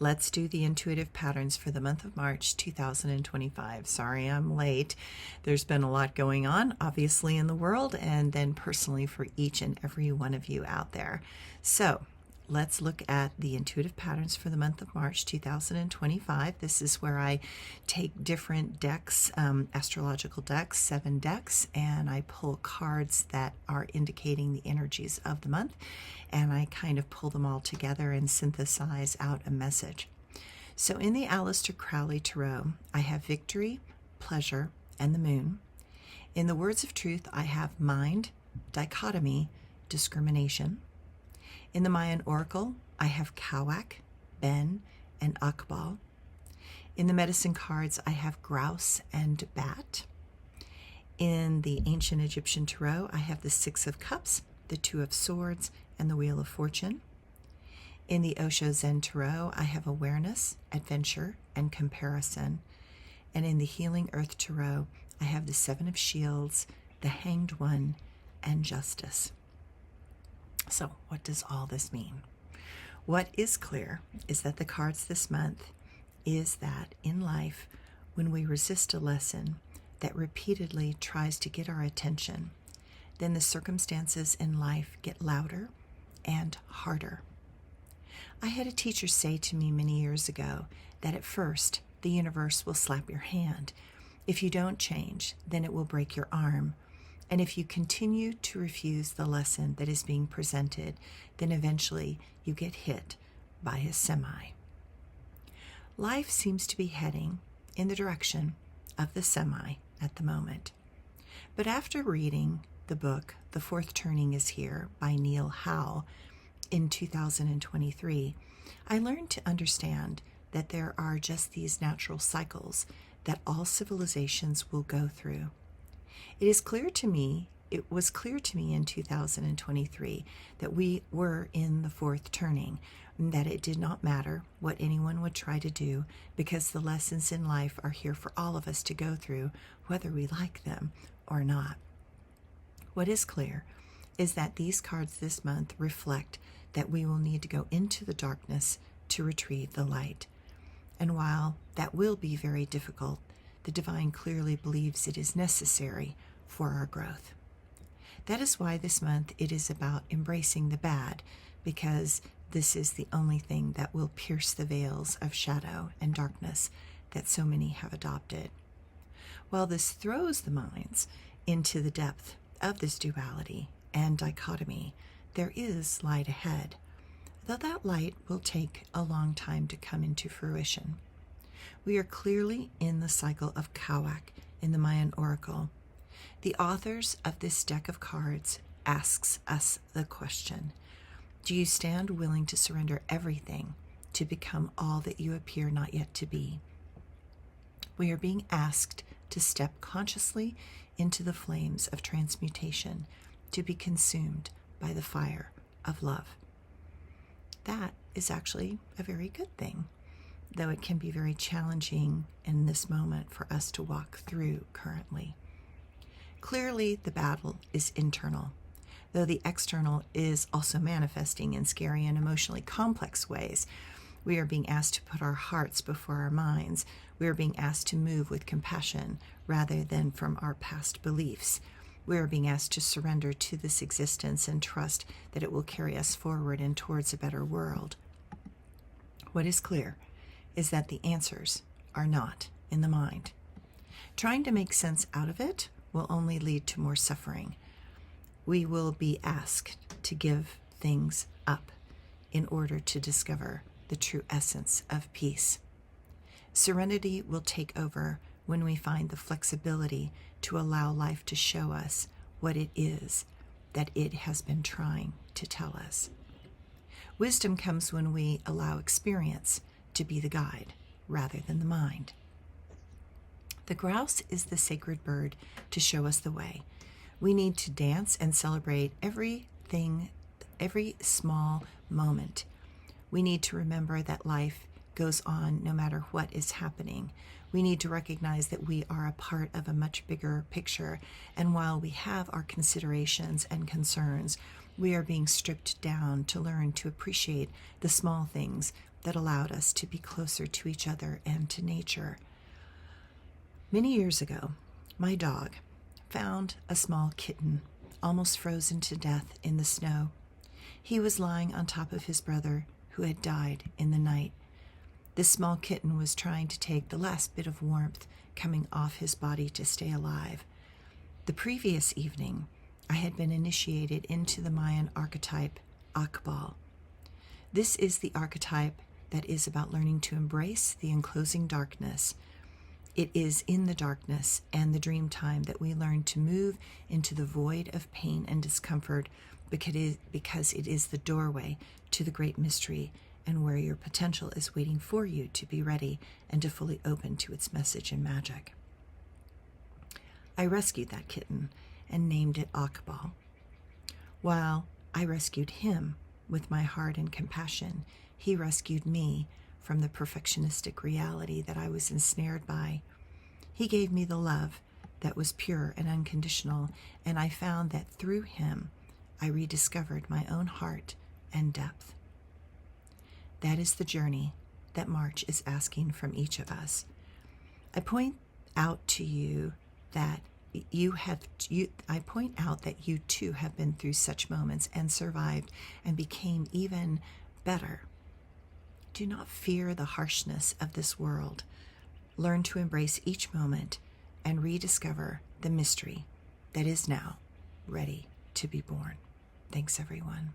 let's do the intuitive patterns for the month of March 2025. Sorry I'm late. There's been a lot going on, obviously, in the world, and then personally for each and every one of you out there. So let's look at the intuitive patterns for the month of March 2025. This is where I take different decks, astrological decks, 7 decks, and I pull cards that are indicating the energies of the month, and I kind of pull them all together and synthesize out a message. So in the Aleister Crowley Tarot, I have victory, pleasure, and the moon. In the Words of Truth, I have mind, dichotomy, discrimination. In the Mayan Oracle, I have Kawak, Ben, and Akbal. In the Medicine cards, I have Grouse and Bat. In the Ancient Egyptian Tarot, I have the 6 of Cups, the 2 of Swords, and the Wheel of Fortune. In the Osho Zen Tarot, I have Awareness, Adventure, and Comparison. And in the Healing Earth Tarot, I have the 7 of Shields, the Hanged One, and Justice. So what does all this mean? What is clear is that the cards this month is that in life, when we resist a lesson that repeatedly tries to get our attention, then the circumstances in life get louder and harder. I had a teacher say to me many years ago that at first the universe will slap your hand. If you don't change, then it will break your arm. And if you continue to refuse the lesson that is being presented, then eventually you get hit by a semi. Life seems to be heading in the direction of the semi at the moment. But after reading the book, The Fourth Turning is Here by Neil Howe in 2023, I learned to understand that there are just these natural cycles that all civilizations will go through. It was clear to me in 2023 that we were in the fourth turning, and that it did not matter what anyone would try to do, because the lessons in life are here for all of us to go through, whether we like them or not. What is clear is that these cards this month reflect that we will need to go into the darkness to retrieve the light. And while that will be very difficult, the divine clearly believes it is necessary for our growth. That is why this month it is about embracing the bad, because this is the only thing that will pierce the veils of shadow and darkness that so many have adopted. While this throws the minds into the depth of this duality and dichotomy, there is light ahead, though that light will take a long time to come into fruition. We are clearly in the cycle of Kawak in the Mayan Oracle. The authors of this deck of cards asks us the question, do you stand willing to surrender everything to become all that you appear not yet to be? We are being asked to step consciously into the flames of transmutation, to be consumed by the fire of love. That is actually a very good thing, though it can be very challenging in this moment for us to walk through currently. Clearly, the battle is internal, though the external is also manifesting in scary and emotionally complex ways. We are being asked to put our hearts before our minds. We are being asked to move with compassion rather than from our past beliefs. We are being asked to surrender to this existence and trust that it will carry us forward and towards a better world. What is clear is that the answers are not in the mind. Trying to make sense out of it will only lead to more suffering. We will be asked to give things up in order to discover the true essence of peace. Serenity will take over when we find the flexibility to allow life to show us what it is that it has been trying to tell us. Wisdom comes when we allow experience to be the guide rather than the mind. The grouse is the sacred bird to show us the way. We need to dance and celebrate everything, every small moment. We need to remember that life goes on no matter what is happening. We need to recognize that we are a part of a much bigger picture, and while we have our considerations and concerns, we are being stripped down to learn to appreciate the small things that allowed us to be closer to each other and to nature. Many years ago, my dog found a small kitten, almost frozen to death in the snow. He was lying on top of his brother, who had died in the night. This small kitten was trying to take the last bit of warmth coming off his body to stay alive. The previous evening, I had been initiated into the Mayan archetype, Akbal. This is the archetype that is about learning to embrace the enclosing darkness. It is in the darkness and the dream time that we learn to move into the void of pain and discomfort, because it is the doorway to the great mystery and where your potential is waiting for you to be ready and to fully open to its message and magic. I rescued that kitten and named it Akbal. While I rescued him with my heart and compassion, he rescued me from the perfectionistic reality that I was ensnared by. He gave me the love that was pure and unconditional, and I found that through him, I rediscovered my own heart and depth. That is the journey that March is asking from each of us. I point out to you that you too have been through such moments and survived and became even better. Do not fear the harshness of this world. Learn to embrace each moment and rediscover the mystery that is now ready to be born. Thanks, everyone.